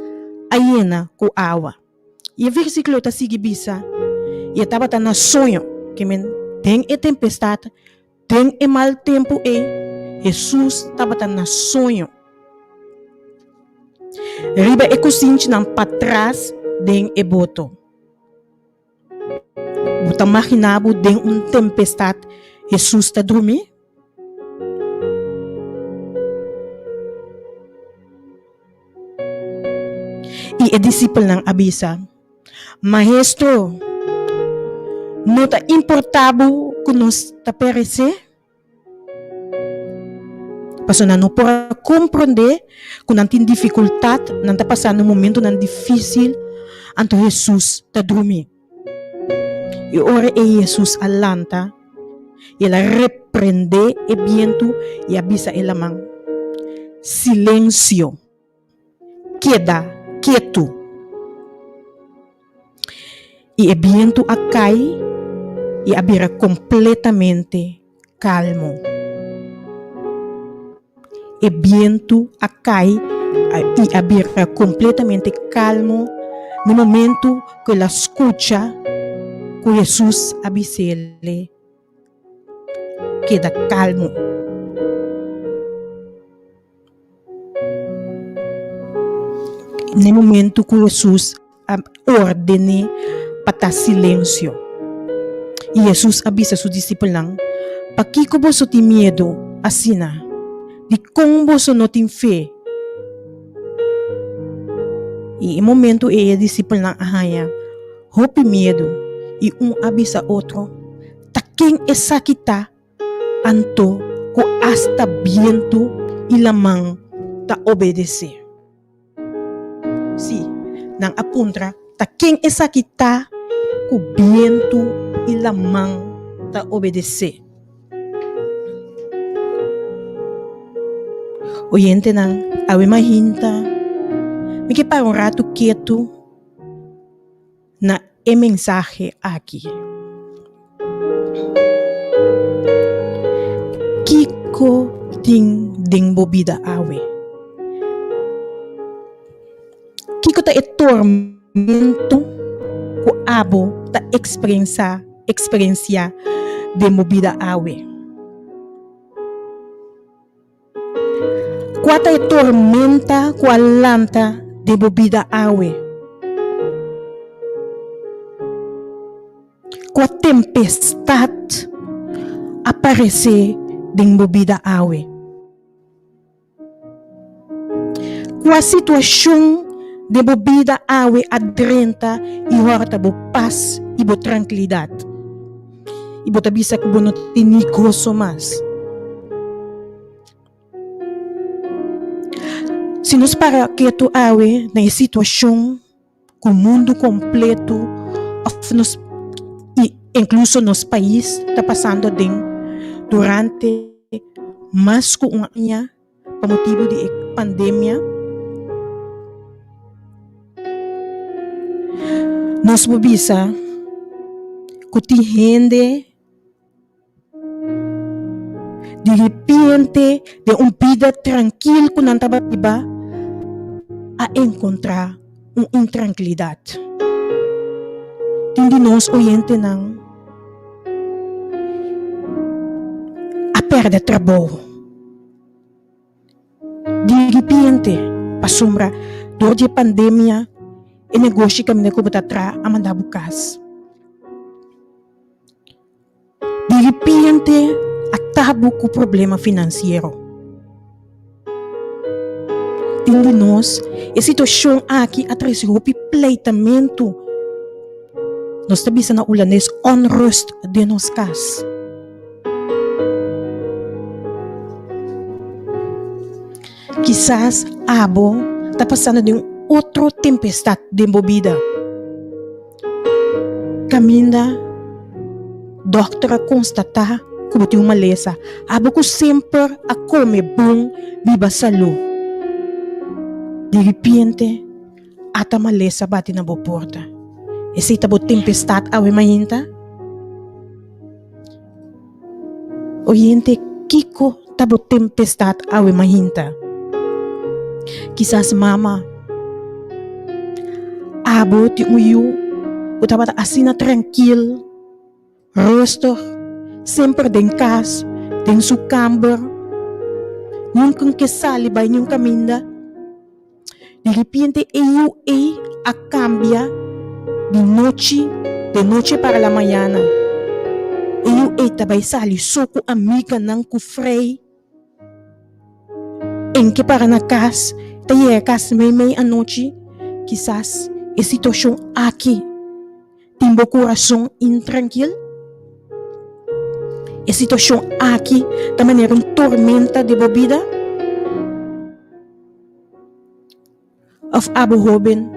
ayena com água. E o versículo está sigue bisa. E estava na sonho que tem tempestade, tem mal tempo Jesus estava na sonho. Riba cozinha nang patras den boto. Buta makinabo den tempestade, Jesus está dormir. E discípulo nang abisa, Maestro, não está importado que nós ta perecer? Paso na não para compreender que não tem dificuldade, não está passando um momento não difícil, anto Jesus está dormir. E ora Jesus alanta, e ela repreende o viento e avisa ela man, silêncio, queda quieto. E o viento acai e abira completamente calmo. O viento acai e abira completamente calmo no momento que ela escuta que Jesus avisa-lhe queda calmo. No momento que Jesus ordene para silêncio. E Jesus avisa seus discípulos lang, "Paki ko boso ti miedo asina, di kung boso no tin fé." E em momento e discípulo lang ahaya, hopi miedo, e avisa outro, taking esa kita, anto ko hasta viento ilamang ta obedecer. Si, nang apuntra, taking esa kita, ku biento ilamang ta obedece. Oyente ng awe mahinta, miki para um rato quieto na mensaje aqui. Kiko ding bobida awe. Kiko ta tormento ku abo ta experiência de movida awe. Quata tormenta ku alanta de movida awe. Ku tempestade aparece ding movida awe. Ku a situação de movida awe adrenta e horta bo paz e bo tranquilidade. E bo tabisa ku bo no tinigoso mas. Se nos para quieto awe na situação com o mundo completo of nos incluso nos país está passando durante mais que um ano por motivo de pandemia, nos bobisa que tem gente de repente de vida tranquila que não estava iba a encontrar intranquilidade. Tindi nós oyente não a perder trabalho. De repente, pasombra durante a pandemia, e negócio que me botar atrás a mandar bucas. De repente, atabo com problema financeiro. Tindi nós, a situação aqui atrás do pleitamento. Nós tabisa na ulanes onrust de nos cas. Quizás abo está passando de outra tempestade de movida. Caminda, doutora constatar como tem uma lesa. Abo que sempre a come bom, viva saúde. De repente, ata uma lesa bate na boa porta. Esse tabo tempestade awe mahinta. Oyente, kiko tabo tempestade awe mahinta. Quizás mama abo ti uyu o taba asina tranquil rosto sempre den cas den su camber yung kung kesali bay yung kaminda de repente a cambia de noche para la mañana tabay sali soko amiga ng kufrey em que para na casa, taye casa may anoche, quizás a situação aqui, timbo coração intranquilo, a situação aqui, da maneira tormenta de bebida, of abo joven,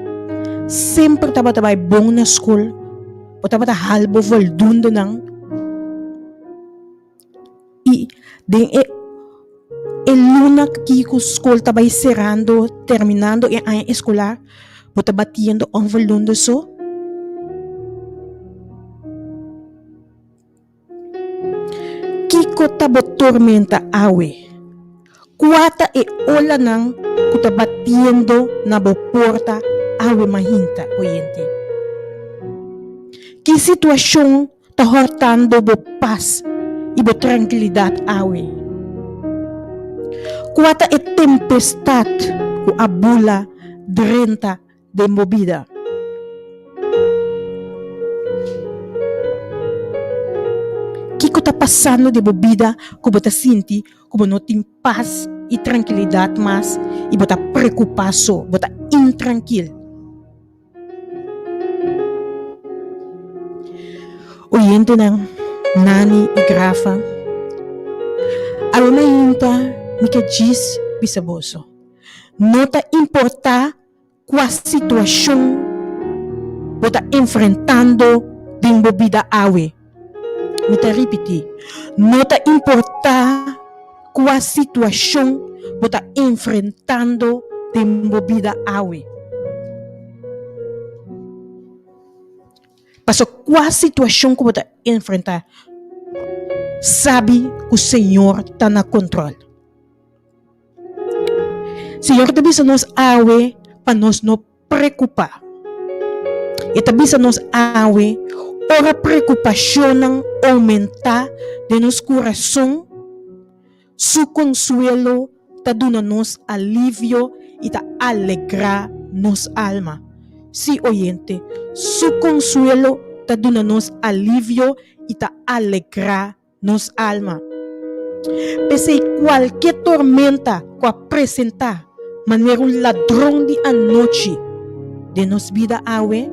sempre taba bom na school, o taba halbo voldoende nang, e el luna que a escola estava cerrando, terminando a ano escolar, estava batendo um volume só. Kiko estava tormenta awe. Kuata e ola nang que estava batendo na porta awe mahinta, oyente. Que situação está hortando bo paz e bo tranquilidade awe. Kuata e tempestade ku abula drenta de movida. Kiko tá passando de movida ku bota sinti ku não tem paz e tranquilidade mas e bota preocupação, bota intranquilo. Oyente ng nani e grafa. Alunahinta Nika diz bisaboso. Nota importar qual situação você está enfrentando tembo vida awe. Mita repetir. Não tá importa qual situação você está enfrentando tembo vida awe. Paso qual situação que você está enfrentar, sabe que o Senhor está na controle. Senhor também nos awe para nós não preocupar. E também nos awe ora preocupação não aumentar de nosso coração, su consuelo está dando nos alívio e está alegrar nos alma. Si oyente, su consuelo está dando nos alívio e está alegrar nos alma. Pese qualquer tormenta que apresentar, maneira ladrão de anoche de nos vida awe,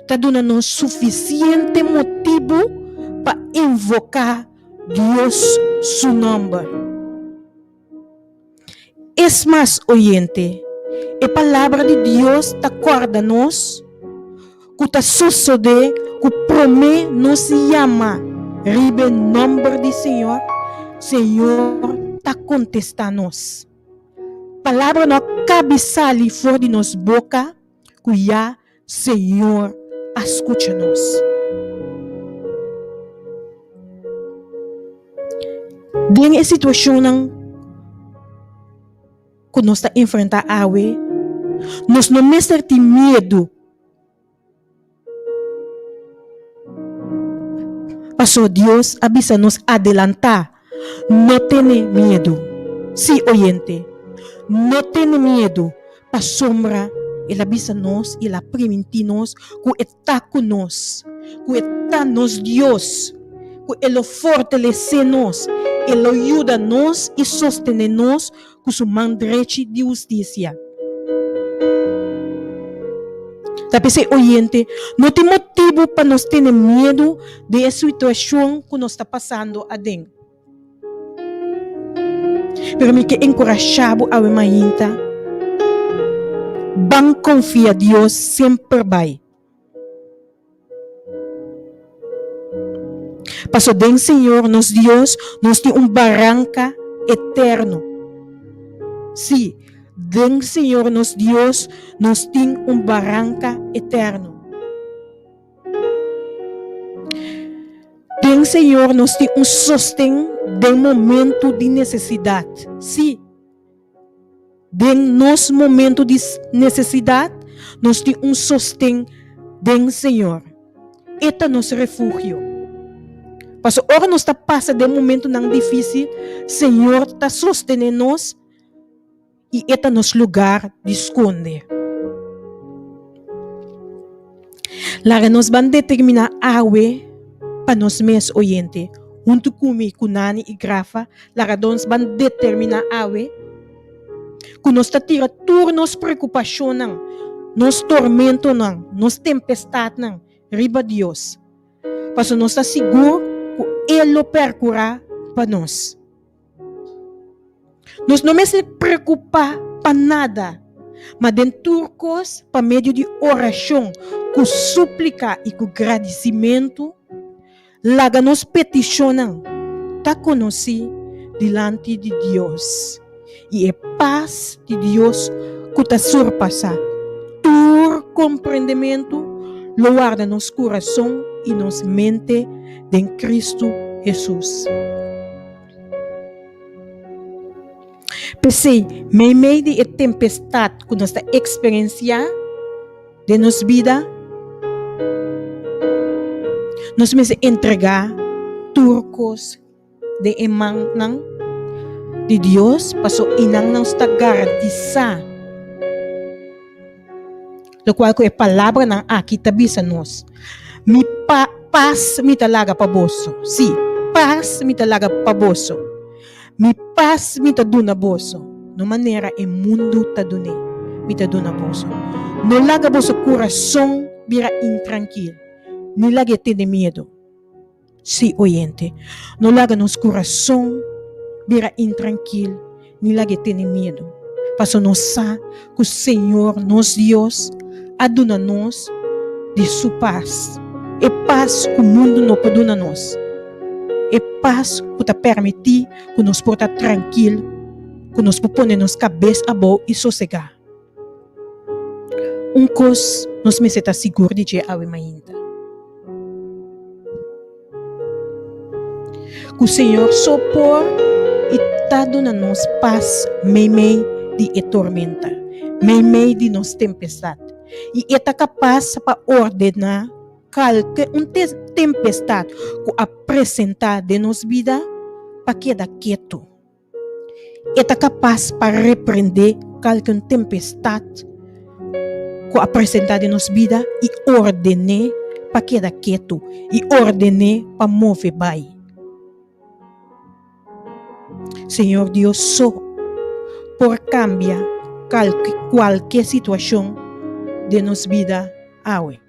está dando nos suficiente motivo para invocar Deus su nome. Es mais, oyente, a palavra de Deus te acorda nos que está sucede que promete nos chama ribe nome de Senhor. Senhor está contestando nos. Palavra não cabe sair fora de nos boca que já Senhor escuta-nos. Dentro da situação que nós estamos enfrentando, nós não temos medo. Pastor Deus avisa-nos adelantar. Não tenha medo. Si oyente, não tenha medo. Para sombra, Ele avisa-nos, Ele permite-nos que está conosco, que está nos Deus, que Ele fortalece-nos, Ele ajuda-nos e sustém-nos com sua mão direita de justiça. Tapi se oyente, não tem motivo para nós ter medo da situação que nós está passando adentro. Pero me que encorajado a mainta, bang confia Deus sempre vai. Paso den Senhor, nos Deus, nos tem barranca eterno. Sí, den Senhor, nos Deus, nos tem barranca eterno. Den Senhor, nos tem sostém de momento de necessidade. Sí, den nos momento de necessidade, nos tem sostém den Senhor. Eta nos refúgio. Paso ora nós está passando de momento não difícil, Senhor está sustentando nós e eta nos lugar de esconde. Lara nos van determinar awe para nos mes oyente, junto comigo, com Nani e Grafa, lara nos van determinar awe, que nos está tira turnos preocupação não, nos tormento não, nos tempestade não, riba Deus. Paso nós está seguro que Ele percorra para nós. Nós não se preocupar para nada, mas dentro turcos, para meio de oração, com súplica e com agradecimento, laga nos peticionam, tá conosci diante de Deus. E é paz de Deus que te surpassa todo compreendimento, lo guarda nos coração e nos mente de Cristo Jesus. Pensei, meio de tempestade que nós está experienciando de nossa vida, nós vamos entregar turcos de emang nang de Deus, paso inang nang está garantizar. Lo qual ko é palavra nang aqui tabisa nos. Mi paz mi talaga paboso. Si, paz mi talaga paboso. Mi paz mi taduna boso. No maneira e mundo tadune. Mi taduna boso. No laga boso coração bira intranquilo. Ni lagi de medo. Si, oyente. No laga nos coração bira intranquilo. Ni lagi de medo. Paso nos sa que o Senhor, nos Deus, aduna nos de sua paz. E paz que o mundo não pode dar nós. E paz que tá permitir que nós possa estar tranquilo, que nós possa pôr nos cabeça a boa e sossegar. Coisa nós me está seguro de que ave ainda. Que o Senhor sopor e tá dando nos paz meio de tormenta, meio de nos tempestade. E está capaz para ordenar qualquer tempestade que apresentar de nos vida para quedar quieto. Está capaz para repreender qualquer tempestade que apresentar de nos vida e ordenar para quedar quieto e ordenar para mover bem. Senhor Deus, só por cambiar qualquer situação de nos vida hoje.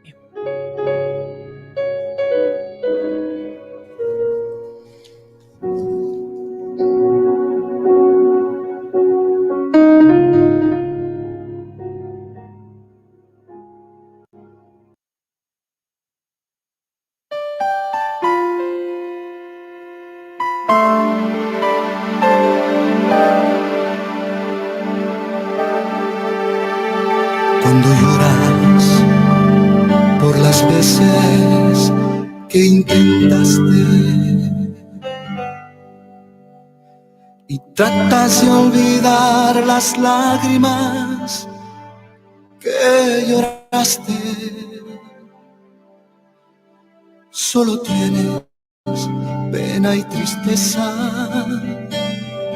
Cuando lloras por las veces que intentaste y tratas de olvidar las lágrimas que lloraste, solo tienes pena y tristeza,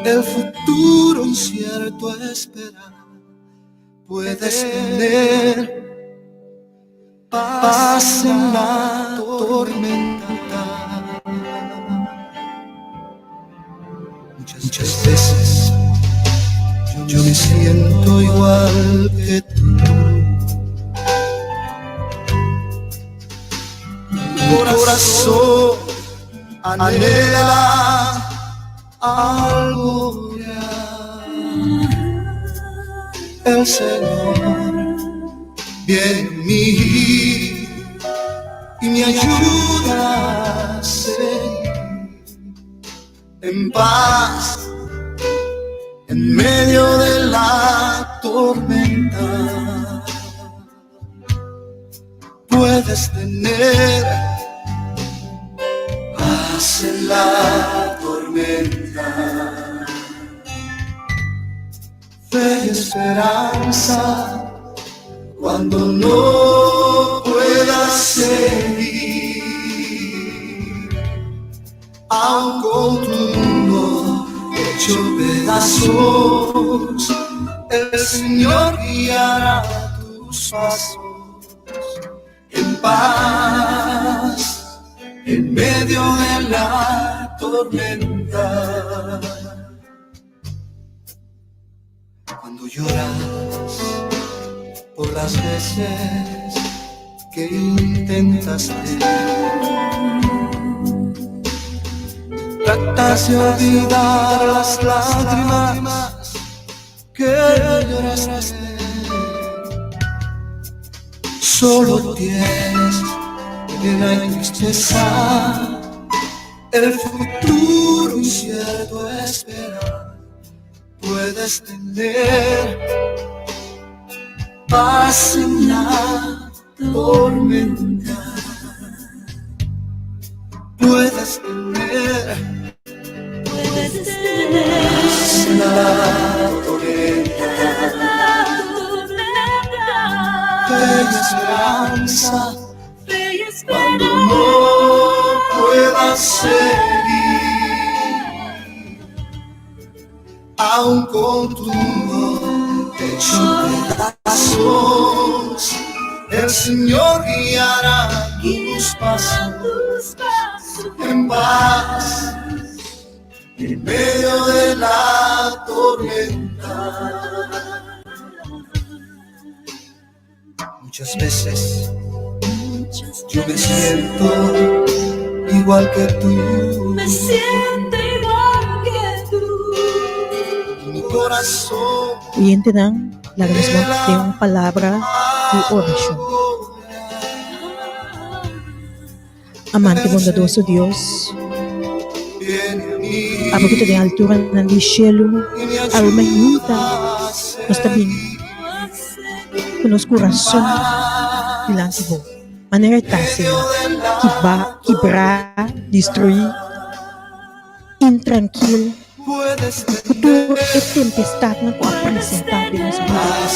el futuro incierto espera. Puedes tener paz en la tormenta. Muchas veces yo me siento igual que tú. Mi corazón anhela algo real. El Señor viene a mí y me ayuda a seguir en paz en medio de la tormenta. Puedes tener paz en la tormenta. Fe y esperanza cuando no puedas seguir, aun con tu mundo hecho pedazos, el Señor guiará tus pasos en paz en medio de la tormenta. Cuando lloras por las veces que intentaste, tratas de olvidar las lágrimas que lloraste, solo tienes pena y tristeza, el futuro incierto espera. Puedes tener paz en la tormenta. Puedes tener paz en la tormenta. Fe y esperanza cuando no puedas seguir, aun con tu mundo hecho pedazos, el Señor guiará tus pasos en paz en medio de la tormenta. Muchas veces yo me siento igual que tú. Me siento igual que tú. Mi corazón Oyente dan la misma de una palabra y oración. Amante bondadoso Dios, Abo kita di altura ng cielo, Abo mahinta, nos tabing, kunos corazón delante mo. Manera tase, quebrar, destruir, intranquilo, futuro e tempestad na ko apresentar nos vidas.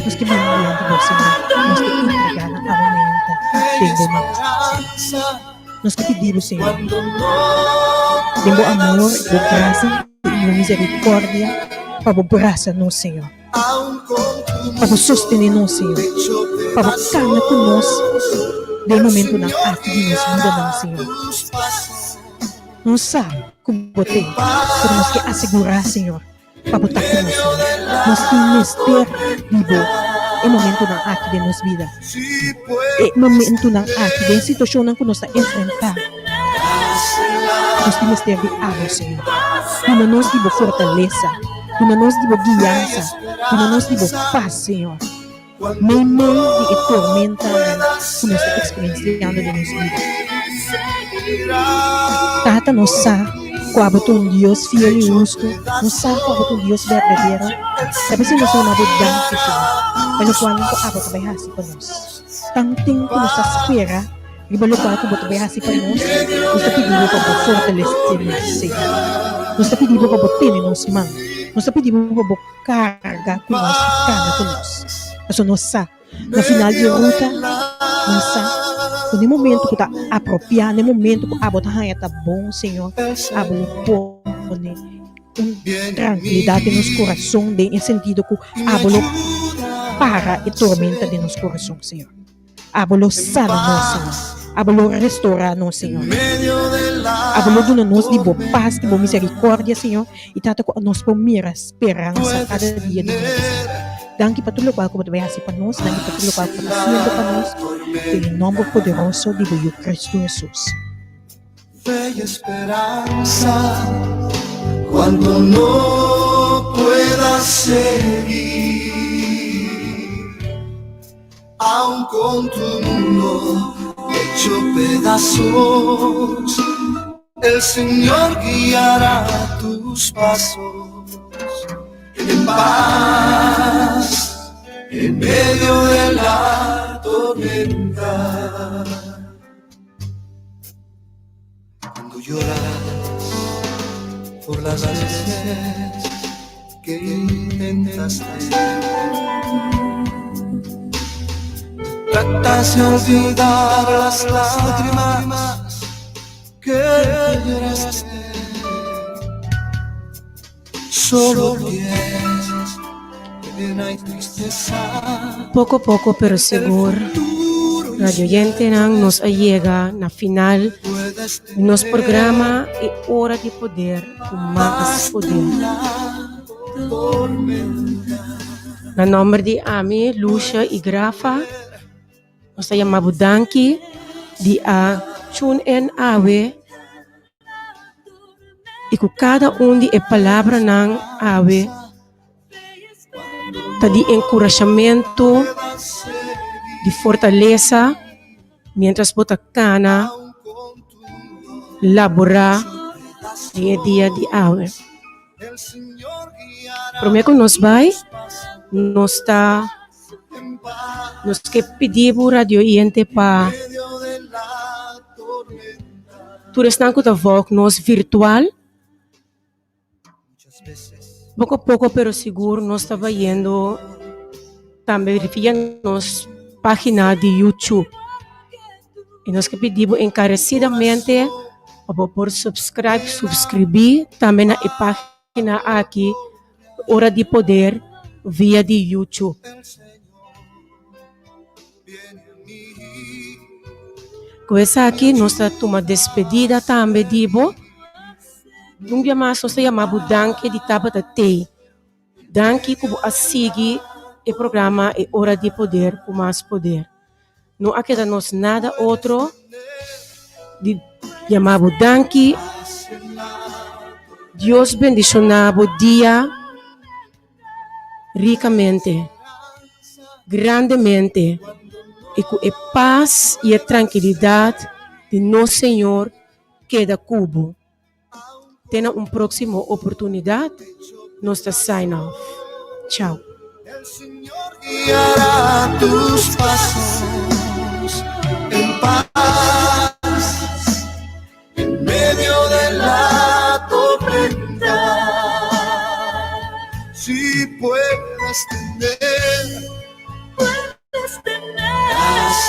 Nos que binilang mo, Senhor, nos que entregar ang aumenta, tembo magsasin. Nos que pedimos, Senhor, tembo amor, de graça e misericórdia, pabobrasa-nos, Senhor. Para sostener-nos, Senhor. Para calma conosco. De momento na arte de nos vida ng Senhor. Não sabe como botar, pero nós que assegurar, Senhor, para botar conosco. Nós temos mister vivo. É momento na arte de nos vida. É momento na arte de situação na que nós enfrentar. Nós temos mister de água, Senhor. E na nós temos fortaleza. Tu na nos dibo guiança, tu na nos dibo paz, Senhor. May de tormenta que nós estamos experienciando de nossa vida. Tata nossa, quando um Deus fiel e justo, nossa quando um Deus verdadeiro, talvez nós não abundamos, Senhor. Mas quando o abo também hasi para nós. Tanting que nos espera, ibalo quando o abo também hasi para nós, nós pedimos para fortalecer-nos, Senhor. Nós pedimos para botar-nos mãos. Nós pedimos para carga com nós, carga conosco. Mas nossa, na final de ruta, nossa, no momento que está apropriado, no momento que a bota está bom, Senhor, a bolo põe tranquilidade nos corações, em sentido que a bolo para e tormenta de nos corações, Senhor. A bolo sana nós, Senhor. Abalo restaurar-nos, Senhor. Abalo dona-nos de boa paz, de boa misericórdia, Senhor. E tata ko nos por mira esperança cada dia de nós. Danke para tudo o qual você vai fazer para nós. Danke para tudo o qual você está fazendo para nós. Em nome poderoso de Cristo Jesus. Fe y esperanza cuando no puedas seguir, aun con tu mundo hecho pedazos, el Señor guiará tus pasos en paz en medio de la tormenta. Cuando lloras por las veces que intentaste, tratas de olvidar las lágrimas que lloraste. Solo tienes pena y tristeza. Poco a poco pero seguro, Radio Oyente nos llega na final de nosso programa e Hora de Poder, com mais poder. Na nome de Ami, Lucia e Grafa, nós chamamos Danki de a Chun en Awe e com cada de palavra ng Awe tá de encorajamento, de fortaleza, mientras bota cana, laborar em dia de Awe. Prometo nos vai, nos que pedimos Radio Oyente para tu restante da volta nos virtual. Pouco a pouco, pero seguro, nós estava indo também via nossa página de YouTube. E nós que pedimos encarecidamente para por subscrever também na página aqui, Hora de Poder, via de YouTube. Com essa aqui, nós estamos uma despedida também, dibo. Um dia mais, nós chamamos Danke de Tabata Tei. Danke como a seguir o programa é Hora de Poder, com mais poder. Não há que dar-nos nada outro. Chamamos Danke. Deus bendicionava o dia ricamente, grandemente, e com a paz e a tranquilidade de nosso Senhor queda cubo. Tenha uma próxima oportunidade. Nós está sign off. Tchau. El Señor guiará tus pasos en paz en medio de la tormenta. Si puedes tener paz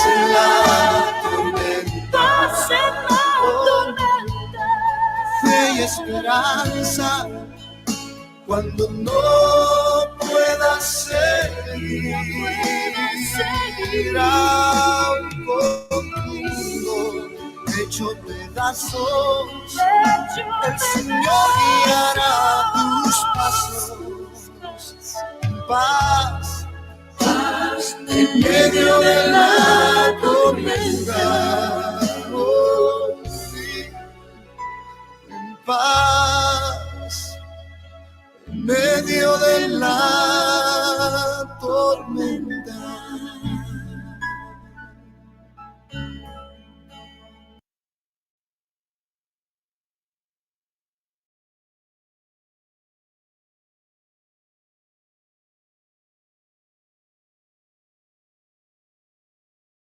en la tormenta, fe y esperanza cuando no puedas seguir, con un mundo hecho pedazos, el Señor guiará tus pasos en paz en medio de la tormenta.